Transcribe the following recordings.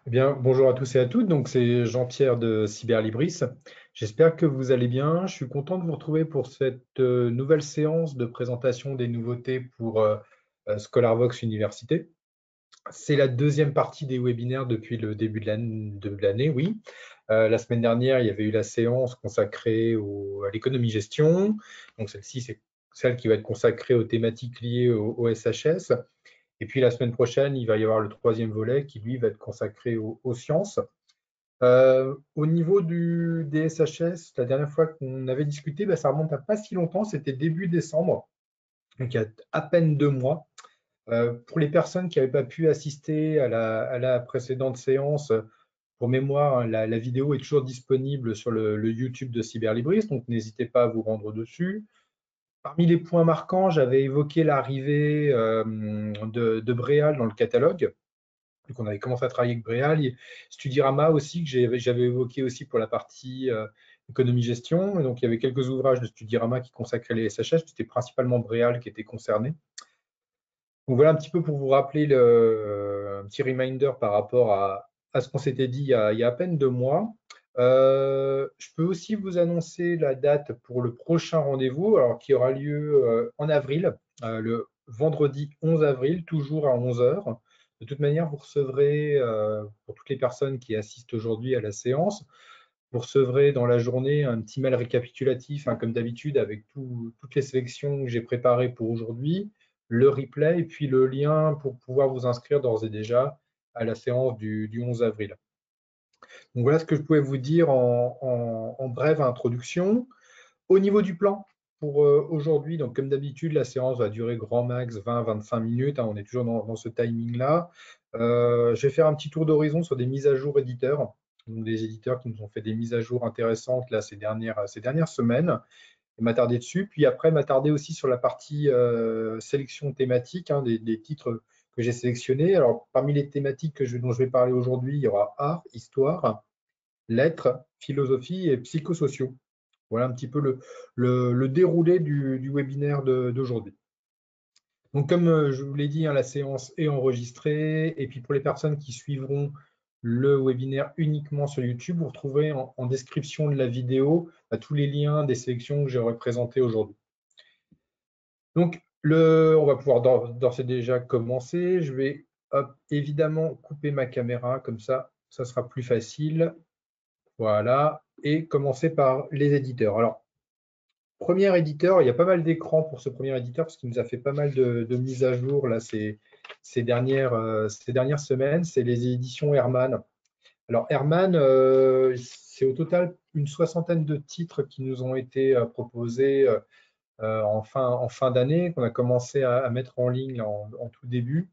Eh bien, bonjour à tous et à toutes. Donc, c'est Jean-Pierre de Cyberlibris. J'espère que vous allez bien. Je suis content de vous retrouver pour cette nouvelle séance de présentation des nouveautés pour ScholarVox Université. C'est la deuxième partie des webinaires depuis le début de l'année, oui. La semaine dernière, il y avait eu la séance consacrée à l'économie-gestion. Donc, celle-ci, c'est celle qui va être consacrée aux thématiques liées au SHS. Et puis la semaine prochaine, il va y avoir le troisième volet qui, lui, va être consacré aux sciences. Au niveau des SHS, la dernière fois qu'on avait discuté, ça remonte à pas si longtemps, c'était début décembre, donc il y a à peine 2 mois. Pour les personnes qui n'avaient pas pu assister à la précédente séance, pour mémoire, hein, la vidéo est toujours disponible sur le YouTube de Cyberlibris, donc n'hésitez pas à vous rendre dessus. Parmi les points marquants, j'avais évoqué l'arrivée de Bréal dans le catalogue. Donc, on avait commencé à travailler avec Bréal. Studirama aussi, que j'avais évoqué aussi pour la partie économie-gestion. Donc, il y avait quelques ouvrages de Studirama qui consacraient les SHS. C'était principalement Bréal qui était concerné. Donc, voilà un petit peu pour vous rappeler un petit reminder par rapport à ce qu'on s'était dit il y a à peine 2 mois. Je peux aussi vous annoncer la date pour le prochain rendez-vous, alors qui aura lieu en avril, le vendredi 11 avril, toujours à 11 heures. De toute manière, vous recevrez, pour toutes les personnes qui assistent aujourd'hui à la séance, vous recevrez dans la journée un petit mail récapitulatif, hein, comme d'habitude, avec toutes les sélections que j'ai préparées pour aujourd'hui, le replay et puis le lien pour pouvoir vous inscrire d'ores et déjà à la séance du 11 avril. Donc voilà ce que je pouvais vous dire en brève introduction. Au niveau du plan, pour aujourd'hui, donc comme d'habitude, la séance va durer grand max 20-25 minutes, hein, on est toujours dans ce timing-là. Je vais faire un petit tour d'horizon sur des mises à jour éditeurs, donc des éditeurs qui nous ont fait des mises à jour intéressantes là, ces dernières semaines, et m'attarder dessus. Puis après, m'attarder aussi sur la partie sélection thématique, hein, des titres que j'ai sélectionnés. Alors, parmi les thématiques dont je vais parler aujourd'hui, il y aura art, histoire, lettres, philosophie et psychosociaux. Voilà un petit peu le déroulé du webinaire d'aujourd'hui. Donc, comme je vous l'ai dit, hein, la séance est enregistrée. Et puis, pour les personnes qui suivront le webinaire uniquement sur YouTube, vous retrouverez en description de la vidéo tous les liens des sélections que j'aurai présentées aujourd'hui. Donc, on va pouvoir d'ores et déjà commencer. Je vais évidemment couper ma caméra, comme ça sera plus facile. Voilà, et commencer par les éditeurs. Alors, premier éditeur, il y a pas mal d'écrans pour ce premier éditeur parce qu'il nous a fait pas mal de mises à jour là, ces dernières semaines. C'est les éditions Hermann. Alors, Hermann, c'est au total une soixantaine de titres qui nous ont été proposés en fin d'année, qu'on a commencé à mettre en ligne là, en tout début.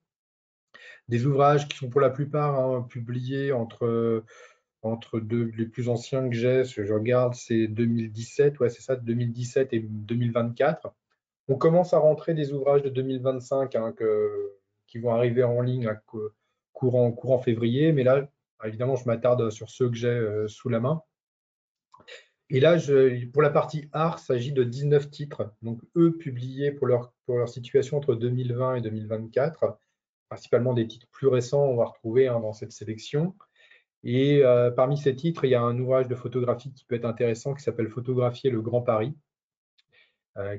Des ouvrages qui sont pour la plupart, hein, publiés entre les plus anciens que j'ai, je regarde, c'est 2017, ouais, c'est ça, 2017 et 2024. On commence à rentrer des ouvrages de 2025, hein, qui vont arriver en ligne à courant février, mais là, évidemment, je m'attarde sur ceux que j'ai sous la main. Et là, pour la partie art, il s'agit de 19 titres, donc eux publiés pour leur situation entre 2020 et 2024, principalement des titres plus récents, on va retrouver, hein, dans cette sélection. Et parmi ces titres, il y a un ouvrage de photographie qui peut être intéressant, qui s'appelle Photographier le Grand Paris,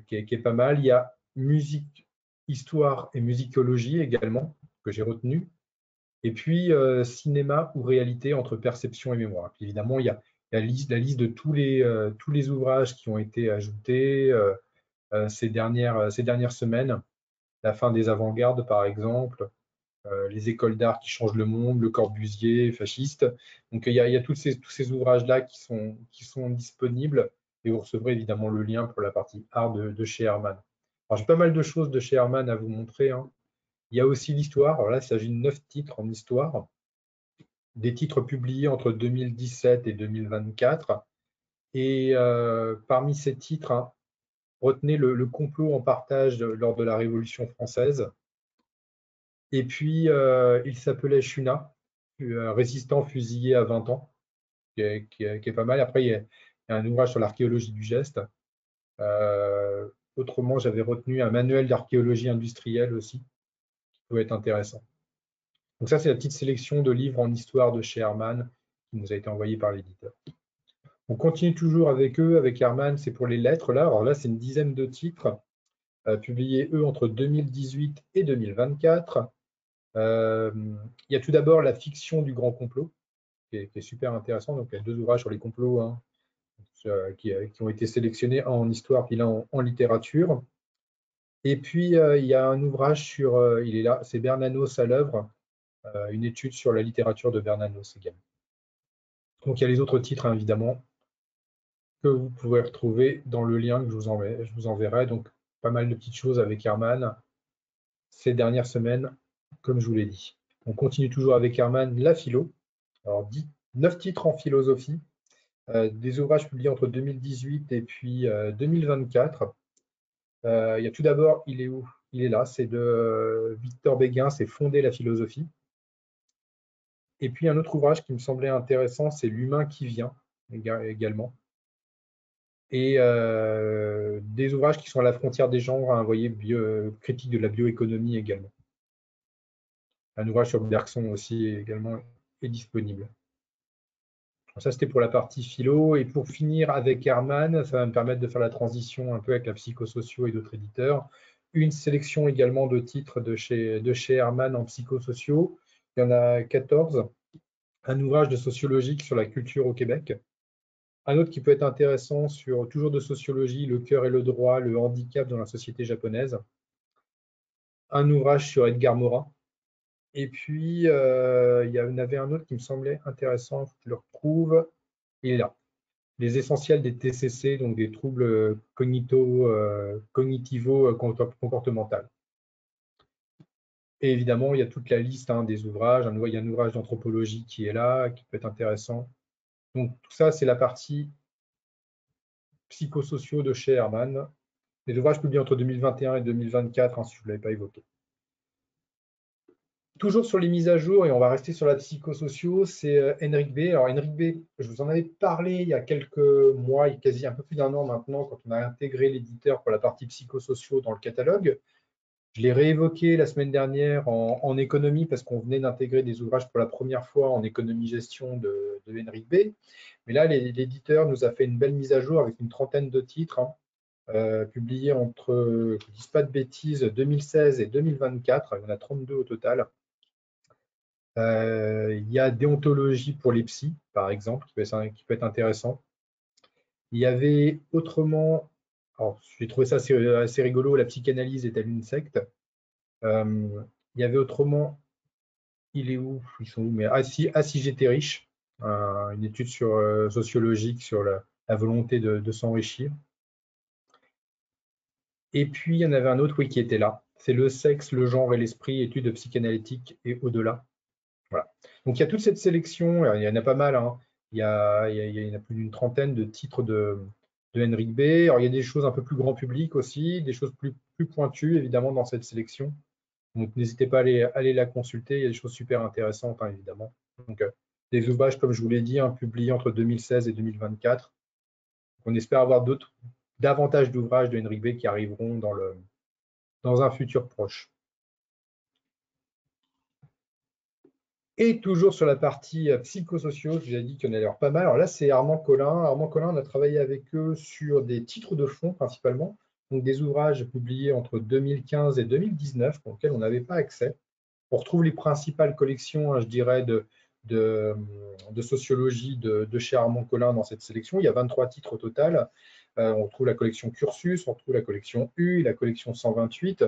qui est pas mal. Il y a musique, histoire et musicologie également, que j'ai retenu. Et puis cinéma ou réalité entre perception et mémoire. Puis, évidemment, il y a la liste de tous les ouvrages qui ont été ajoutés ces dernières semaines. La fin des avant-gardes, par exemple, les écoles d'art qui changent le monde, Le Corbusier, fasciste. Donc, il y a tous ces ouvrages-là qui sont disponibles et vous recevrez évidemment le lien pour la partie art de chez Hermann. Alors, j'ai pas mal de choses de chez Hermann à vous montrer, hein. Il y a aussi l'histoire. Alors là, il s'agit de 9 titres en histoire, des titres publiés entre 2017 et 2024. Et parmi ces titres, hein, retenez le complot en partage lors de la Révolution française. Et puis, il s'appelait Shuna, résistant fusillé à 20 ans, qui est pas mal. Après, il y a un ouvrage sur l'archéologie du geste. Autrement, j'avais retenu un manuel d'archéologie industrielle aussi, qui peut être intéressant. Donc ça, c'est la petite sélection de livres en histoire de chez Hermann qui nous a été envoyée par l'éditeur. On continue toujours avec eux, avec Hermann, c'est pour les lettres là. Alors là, c'est une dizaine de titres publiés eux entre 2018 et 2024. Il y a tout d'abord la fiction du grand complot, qui est super intéressant. Donc il y a 2 ouvrages sur les complots hein, qui ont été sélectionnés, un en histoire puis l'un en littérature. Et puis il y a un ouvrage sur, il est là, c'est Bernanos à l'œuvre, une étude sur la littérature de Bernanos également. Donc il y a les autres titres hein, évidemment que vous pouvez retrouver dans le lien que je vous enverrai. Donc pas mal de petites choses avec Hermann ces dernières semaines, comme je vous l'ai dit. On continue toujours avec Hermann, la philo. Alors 9 titres en philosophie, des ouvrages publiés entre 2018 et puis 2024. Il y a tout d'abord, il est où? Il est là, c'est de Victor Béguin, c'est Fonder la philosophie. Et puis un autre ouvrage qui me semblait intéressant, c'est L'humain qui vient également. Et des ouvrages qui sont à la frontière des genres, hein, vous voyez, critique de la bioéconomie également. Un ouvrage sur Bergson aussi également est disponible. Ça, c'était pour la partie philo. Et pour finir avec Hermann, ça va me permettre de faire la transition un peu avec la psychosociaux et d'autres éditeurs. Une sélection également de titres de chez Hermann en psychosociaux. Il y en a 14. Un ouvrage de sociologie sur la culture au Québec. Un autre qui peut être intéressant sur toujours de sociologie, le cœur et le droit, le handicap dans la société japonaise. Un ouvrage sur Edgar Morin. Et puis, il y en avait un autre qui me semblait intéressant, il faut que je le retrouve. Il est là. Les essentiels des TCC, donc des troubles cognitivo-comportementaux. Et évidemment, il y a toute la liste hein, des ouvrages. Il y a un ouvrage d'anthropologie qui est là, qui peut être intéressant. Donc, tout ça, c'est la partie psychosociaux de chez Hermann. Les ouvrages publiés entre 2021 et 2024, hein, si je ne l'avais pas évoqué. Toujours sur les mises à jour, et on va rester sur la psychosociaux, c'est Henrik B. Alors, Henrik B, je vous en avais parlé il y a quelques mois, quasi un peu plus d'un an maintenant, quand on a intégré l'éditeur pour la partie psychosociaux dans le catalogue. Je l'ai réévoqué la semaine dernière en économie, parce qu'on venait d'intégrer des ouvrages pour la première fois en économie-gestion de Henrik B. Mais là, l'éditeur nous a fait une belle mise à jour avec une trentaine de titres, hein, publiés entre, je ne dis pas de bêtises, 2016 et 2024. Il y en a 32 au total. Il y a déontologie pour les psys, par exemple, qui peut être intéressant. Il y avait autrement, alors j'ai trouvé ça assez rigolo, la psychanalyse est-elle une secte? Il y avait autrement, il est où? Ils sont où? Mais si j'étais riche, une étude sociologique sur la volonté de s'enrichir. Et puis il y en avait un autre, oui, qui était là. C'est le sexe, le genre et l'esprit, études psychanalytiques et au-delà. Voilà. Donc il y a toute cette sélection, il y en a pas mal, hein. Il y en a plus d'une trentaine de titres de Henrik B. Alors il y a des choses un peu plus grand public aussi, des choses plus pointues évidemment dans cette sélection. Donc n'hésitez pas à aller la consulter, il y a des choses super intéressantes hein, évidemment. Donc des ouvrages, comme je vous l'ai dit, hein, publiés entre 2016 et 2024. On espère avoir davantage d'ouvrages de Henrik B qui arriveront dans un futur proche. Et toujours sur la partie psychosociaux, je vous ai dit qu'il y en a l'air pas mal. Alors là, c'est Armand Collin. Armand Collin, on a travaillé avec eux sur des titres de fonds principalement, donc des ouvrages publiés entre 2015 et 2019 pour lesquels on n'avait pas accès. On retrouve les principales collections, hein, je dirais, de sociologie de chez Armand Collin dans cette sélection. Il y a 23 titres au total. On retrouve la collection Cursus, on retrouve la collection U, la collection 128.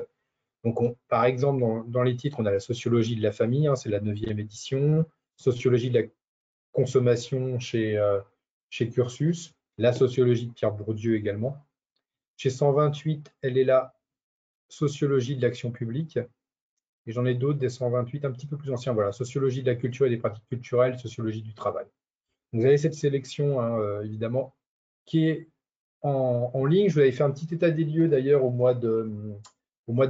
Donc, par exemple, dans les titres, on a la sociologie de la famille, hein, c'est la 9e édition, sociologie de la consommation chez Cursus, la sociologie de Pierre Bourdieu également. Chez 128, elle est la sociologie de l'action publique. Et j'en ai d'autres, des 128 un petit peu plus anciens. Voilà, sociologie de la culture et des pratiques culturelles, sociologie du travail. Donc, vous avez cette sélection, hein, évidemment, qui est en ligne. Je vous avais fait un petit état des lieux d'ailleurs au mois de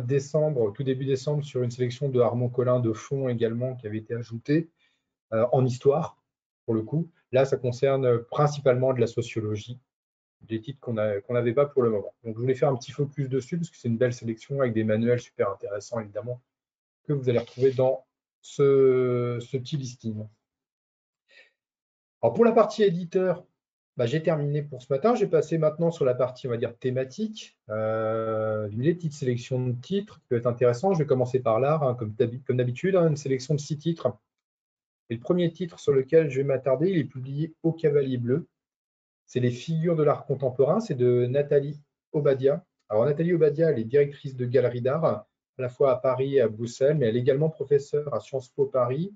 décembre, au tout début décembre, sur une sélection de Armand Collin de fonds également qui avait été ajoutée en histoire, pour le coup. Là, ça concerne principalement de la sociologie, des titres qu'on n'avait pas pour le moment. Donc, je voulais faire un petit focus dessus parce que c'est une belle sélection avec des manuels super intéressants, évidemment, que vous allez retrouver dans ce petit listing. Alors pour la partie éditeur, j'ai terminé pour ce matin. Je vais passer maintenant sur la partie, on va dire, thématique. Une petite sélection de titres qui peut être intéressant. Je vais commencer par l'art, hein, comme d'habitude, hein, une sélection de 6 titres. Et le premier titre sur lequel je vais m'attarder, il est publié au Cavalier Bleu. C'est les figures de l'art contemporain. C'est de Nathalie Obadia. Alors Nathalie Obadia, elle est directrice de galerie d'art, à la fois à Paris et à Bruxelles, mais elle est également professeure à Sciences Po Paris.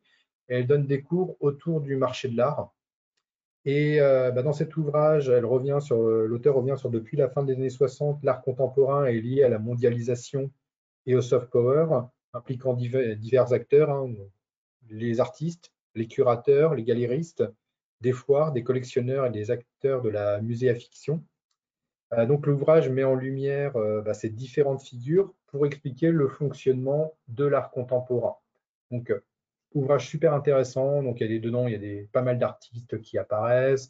Et elle donne des cours autour du marché de l'art. Et dans cet ouvrage, l'auteur revient sur depuis la fin des années 60, l'art contemporain est lié à la mondialisation et au soft power, impliquant divers acteurs, hein, les artistes, les curateurs, les galéristes, des foires, des collectionneurs et des acteurs de la muséafiction. Donc l'ouvrage met en lumière ces différentes figures pour expliquer le fonctionnement de l'art contemporain. Donc ouvrage super intéressant. Donc dedans, il y a pas mal d'artistes qui apparaissent,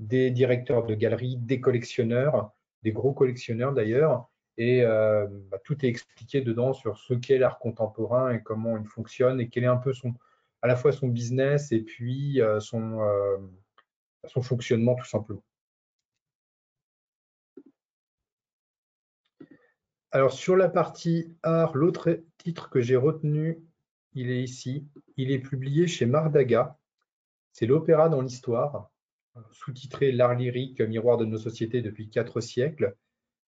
des directeurs de galeries, des collectionneurs, des gros collectionneurs d'ailleurs. Et tout est expliqué dedans sur ce qu'est l'art contemporain et comment il fonctionne et quel est un peu à la fois son business et puis son fonctionnement tout simplement. Alors sur la partie art, l'autre titre que j'ai retenu, il est ici. Il est publié chez Mardaga. C'est l'opéra dans l'histoire, sous-titré L'art lyrique, miroir de nos sociétés depuis 4 siècles.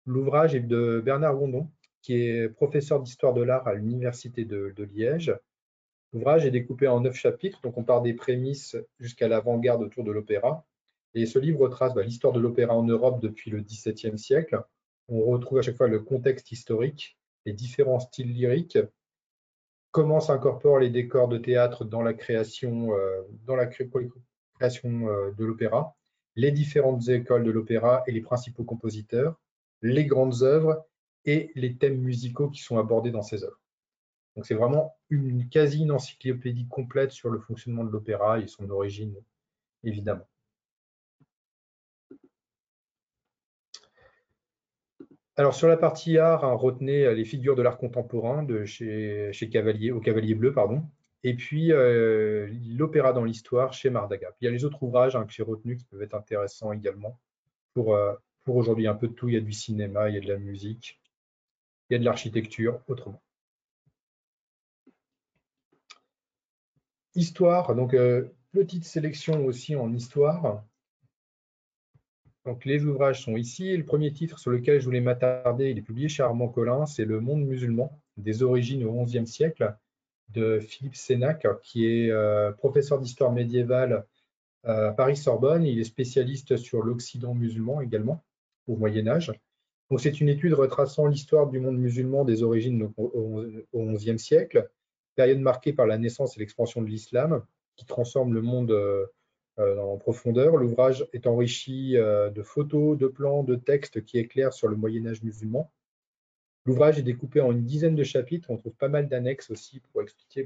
L'ouvrage est de Bernard Rondon, qui est professeur d'histoire de l'art à l'université de Liège. L'ouvrage est découpé en 9 chapitres, donc on part des prémices jusqu'à l'avant-garde autour de l'opéra. Et ce livre retrace l'histoire de l'opéra en Europe depuis le XVIIe siècle. On retrouve à chaque fois le contexte historique, les différents styles lyriques, comment s'incorporent les décors de théâtre dans la création, de l'opéra, les différentes écoles de l'opéra et les principaux compositeurs, les grandes œuvres et les thèmes musicaux qui sont abordés dans ces œuvres. Donc c'est vraiment une quasi-encyclopédie complète sur le fonctionnement de l'opéra et son origine, évidemment. Alors sur la partie art, hein, retenez les figures de l'art contemporain chez Cavalier, au Cavalier Bleu, pardon. Et puis l'opéra dans l'histoire chez Mardaga. Il y a les autres ouvrages, hein, que j'ai retenus qui peuvent être intéressants également pour aujourd'hui. Il y a un peu de tout, il y a du cinéma, il y a de la musique, il y a de l'architecture, autrement. Histoire, donc petite sélection aussi en histoire. Donc les ouvrages sont ici. Et le premier titre sur lequel je voulais m'attarder, il est publié chez Armand Collin, c'est Le monde musulman, des origines au XIe siècle, de Philippe Sénac, qui est professeur d'histoire médiévale à Paris-Sorbonne. Il est spécialiste sur l'Occident musulman également, au Moyen-Âge. Donc c'est une étude retraçant l'histoire du monde musulman des origines au XIe siècle, période marquée par la naissance et l'expansion de l'islam, qui transforme le monde en profondeur. L'ouvrage est enrichi de photos, de plans, de textes qui éclairent sur le Moyen-Âge musulman. L'ouvrage est découpé en une dizaine de chapitres. On trouve pas mal d'annexes aussi pour expliquer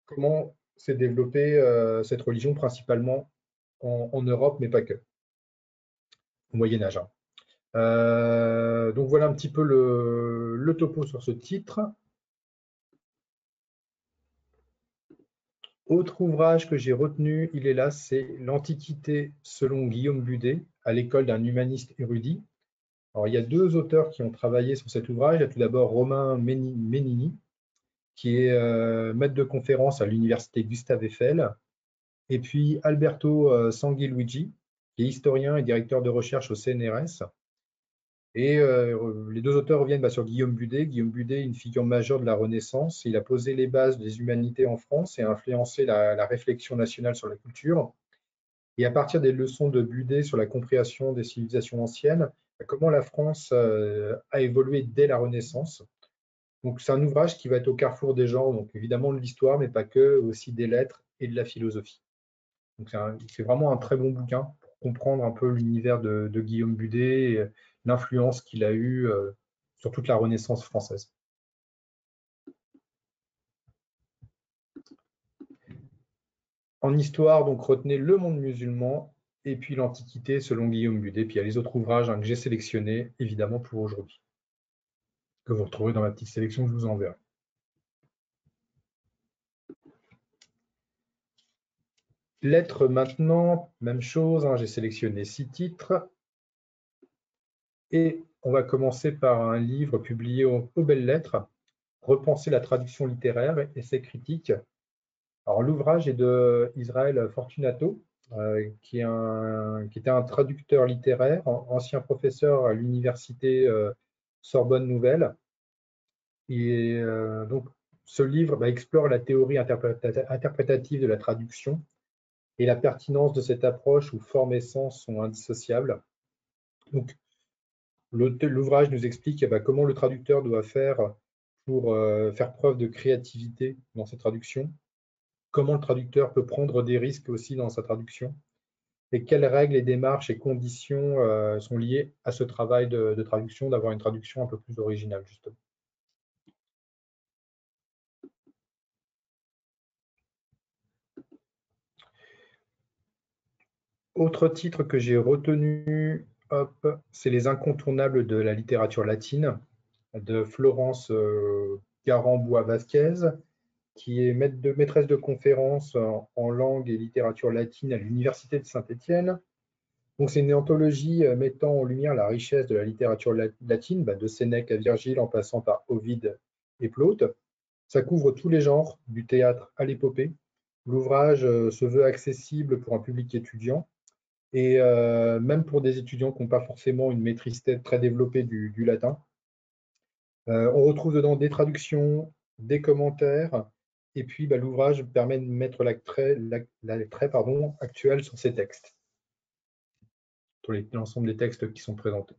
comment s'est développée cette religion, principalement en Europe, mais pas que, au Moyen-Âge. Donc voilà un petit peu le topo sur ce titre. Autre ouvrage que j'ai retenu, il est là, c'est L'Antiquité selon Guillaume Budet, à l'école d'un humaniste érudit. Alors, il y a 2 auteurs qui ont travaillé sur cet ouvrage. Il y a tout d'abord Romain Ménini, qui est maître de conférence à l'université Gustave Eiffel, et puis Alberto Sanguiluigi, qui est historien et directeur de recherche au CNRS. Et les 2 auteurs reviennent sur Guillaume Budet. Guillaume Budet, une figure majeure de la Renaissance. Il a posé les bases des humanités en France et a influencé la réflexion nationale sur la culture. Et à partir des leçons de Budet sur la compréhension des civilisations anciennes, comment la France a évolué dès la Renaissance. Donc c'est un ouvrage qui va être au carrefour des genres, donc évidemment de l'histoire, mais pas que, aussi des lettres et de la philosophie. Donc c'est vraiment un très bon bouquin pour comprendre un peu l'univers de Guillaume Budet et l'influence qu'il a eue sur toute la Renaissance française. En histoire, donc retenez Le monde musulman et puis l'Antiquité selon Guillaume Budet. Puis il y a les autres ouvrages, hein, que j'ai sélectionnés évidemment pour aujourd'hui, que vous retrouverez dans ma petite sélection que je vous enverrai. Lettres maintenant, même chose, hein, j'ai sélectionné 6 titres. Et on va commencer par un livre publié aux Belles Lettres, Repenser la traduction littéraire et ses critiques. Alors l'ouvrage est de Israël Fortunato, qui était un traducteur littéraire, ancien professeur à l'université Sorbonne Nouvelle. Et donc ce livre explore la théorie interprétative de la traduction et la pertinence de cette approche où forme et sens sont indissociables. Donc l'ouvrage nous explique comment le traducteur doit faire pour faire preuve de créativité dans ses traductions, comment le traducteur peut prendre des risques aussi dans sa traduction, et quelles règles et démarches et conditions sont liées à ce travail de traduction, d'avoir une traduction un peu plus originale, justement. Autre titre que j'ai retenu, c'est Les incontournables de la littérature latine, de Florence Garrambois-Vasquez, qui est maîtresse de conférences en langue et littérature latine à l'Université de Saint-Étienne. Donc, c'est une anthologie mettant en lumière la richesse de la littérature latine, de Sénèque à Virgile en passant par Ovide et Plaute. Ça couvre tous les genres, du théâtre à l'épopée. L'ouvrage se veut accessible pour un public étudiant et même pour des étudiants qui n'ont pas forcément une maîtrise très développée du latin. On retrouve dedans des traductions, des commentaires, et puis l'ouvrage permet de mettre l'attrait actuel sur ces textes, sur l'ensemble des textes qui sont présentés.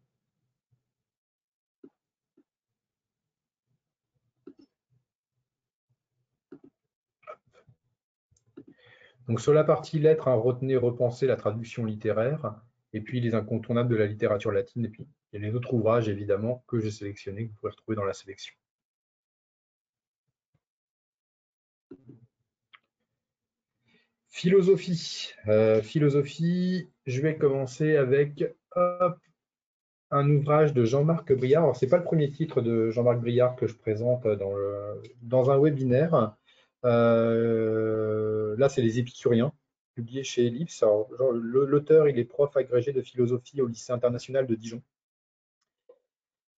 Donc sur la partie lettres, retenez, repensez la traduction littéraire, et puis les incontournables de la littérature latine, et puis il y a les autres ouvrages évidemment que j'ai sélectionnés, que vous pouvez retrouver dans la sélection. Philosophie. Philosophie, je vais commencer avec un ouvrage de Jean-Marc Briard. Alors, ce n'est pas le premier titre de Jean-Marc Briard que je présente dans un webinaire. Là, c'est Les Épicuriens, publié chez Ellipse. L'auteur, il est prof agrégé de philosophie au lycée international de Dijon.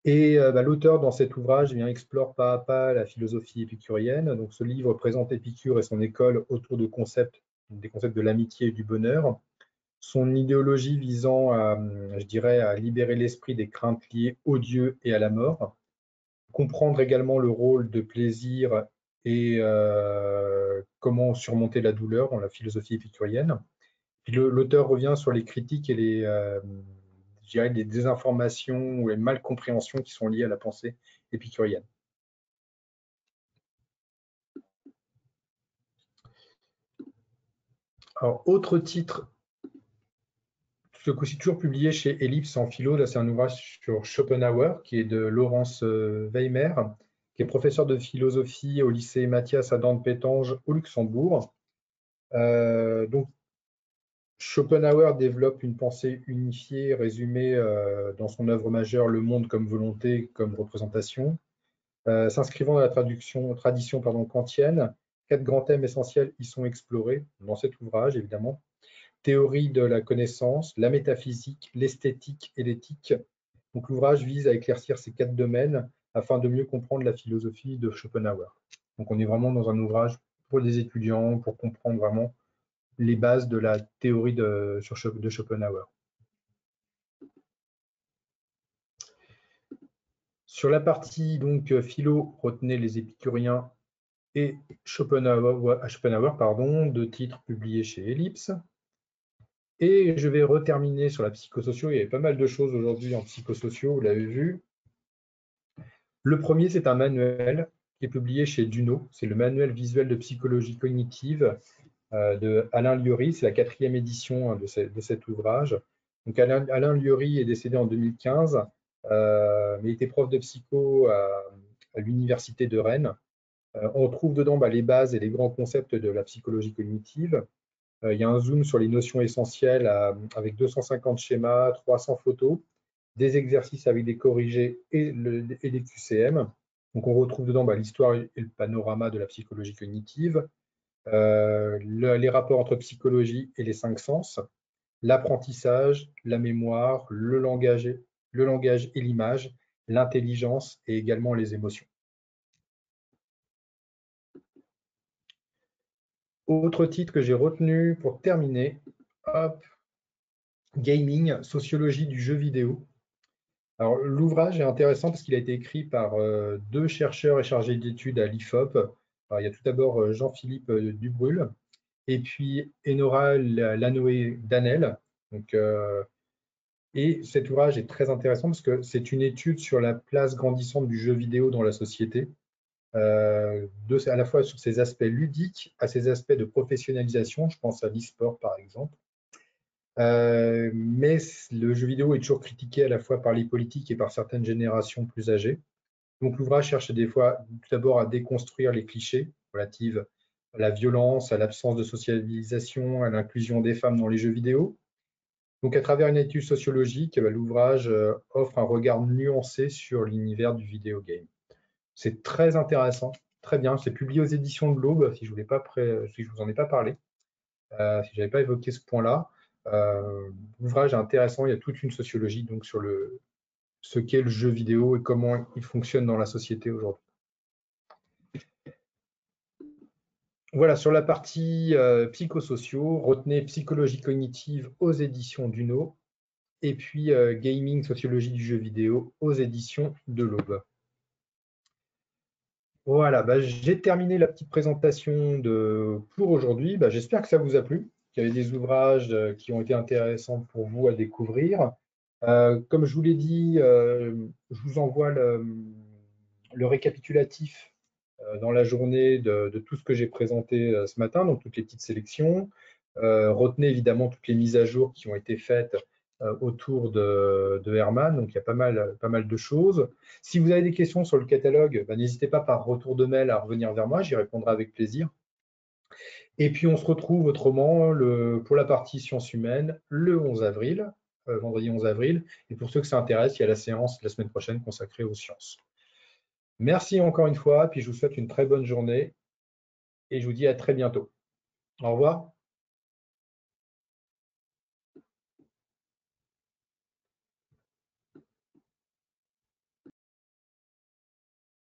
Et l'auteur, dans cet ouvrage, explore pas à pas la philosophie épicurienne. Donc, ce livre présente Épicure et son école autour des concepts de l'amitié et du bonheur. Son idéologie visant je dirais, à libérer l'esprit des craintes liées au Dieu et à la mort. Comprendre également le rôle de plaisir et comment surmonter la douleur dans la philosophie épicurienne. Puis l'auteur revient sur les critiques et je dirais, les désinformations ou les malcompréhensions qui sont liées à la pensée épicurienne. Alors, autre titre, ce coup-ci toujours publié chez Ellipse en philo, là c'est un ouvrage sur Schopenhauer qui est de Laurence Weimer, qui est professeur de philosophie au lycée Mathias Adam de Pétange au Luxembourg. Donc Schopenhauer développe une pensée unifiée, résumée dans son œuvre majeure Le monde comme volonté, comme représentation. S'inscrivant dans la tradition kantienne, 4 grands thèmes essentiels y sont explorés dans cet ouvrage, évidemment. Théorie de la connaissance, la métaphysique, l'esthétique et l'éthique. Donc l'ouvrage vise à éclaircir ces 4 domaines afin de mieux comprendre la philosophie de Schopenhauer. Donc on est vraiment dans un ouvrage pour les étudiants, pour comprendre vraiment les bases de la théorie de Schopenhauer. Sur la partie donc philo, retenez les épicuriens et Schopenhauer, deux titres publiés chez Ellipse. Et je vais reterminer sur la psychosociaux. Il y avait pas mal de choses aujourd'hui en psychosociaux, vous l'avez vu. Le premier, c'est un manuel qui est publié chez Duno. C'est le manuel visuel de psychologie cognitive de Alain Lieury. C'est la 4e édition de cet ouvrage. Donc Alain Lieury est décédé en 2015, mais il était prof de psycho à l'université de Rennes. On trouve dedans les bases et les grands concepts de la psychologie cognitive. Il y a un zoom sur les notions essentielles avec 250 schémas, 300 photos, des exercices avec des corrigés et des QCM. Donc on retrouve dedans l'histoire et le panorama de la psychologie cognitive. les rapports entre psychologie et les cinq sens, l'apprentissage, la mémoire, le langage et l'image, l'intelligence et également les émotions. Autre titre que j'ai retenu pour terminer, hop, Gaming, sociologie du jeu vidéo. Alors, l'ouvrage est intéressant parce qu'il a été écrit par deux chercheurs et chargés d'études à l'IFOP. Alors, il y a tout d'abord Jean-Philippe Dubrul et puis Enora Lanoé-Danel. Donc, et cet ouvrage est très intéressant parce que c'est une étude sur la place grandissante du jeu vidéo dans la société, à la fois sur ses aspects ludiques, à ses aspects de professionnalisation, je pense à l'e-sport par exemple. Mais le jeu vidéo est toujours critiqué à la fois par les politiques et par certaines générations plus âgées. Donc l'ouvrage cherche des fois tout d'abord à déconstruire les clichés relatifs à la violence, à l'absence de socialisation, à l'inclusion des femmes dans les jeux vidéo. Donc à travers une étude sociologique, l'ouvrage offre un regard nuancé sur l'univers du vidéo game. C'est très intéressant, très bien. C'est publié aux éditions de l'Aube, si je vous en ai pas parlé, si je n'avais pas évoqué ce point-là. L'ouvrage est intéressant, il y a toute une sociologie donc sur ce qu'est le jeu vidéo et comment il fonctionne dans la société aujourd'hui. Voilà, sur la partie psychosociaux, retenez psychologie cognitive aux éditions d'Uno et puis gaming, sociologie du jeu vidéo aux éditions de l'Aube. Voilà, j'ai terminé la petite présentation pour aujourd'hui. J'espère que ça vous a plu, qu'il y avait des ouvrages qui ont été intéressants pour vous à découvrir. Comme je vous l'ai dit, je vous envoie le récapitulatif dans la journée de tout ce que j'ai présenté ce matin, donc toutes les petites sélections. Retenez évidemment toutes les mises à jour qui ont été faites autour de Herman, donc il y a pas mal de choses. Si vous avez des questions sur le catalogue, n'hésitez pas par retour de mail à revenir vers moi, j'y répondrai avec plaisir. Et puis on se retrouve autrement pour la partie sciences humaines le 11 avril, vendredi 11 avril. Et pour ceux que ça intéresse, il y a la séance la semaine prochaine consacrée aux sciences. Merci encore une fois, puis je vous souhaite une très bonne journée et je vous dis à très bientôt. Au revoir.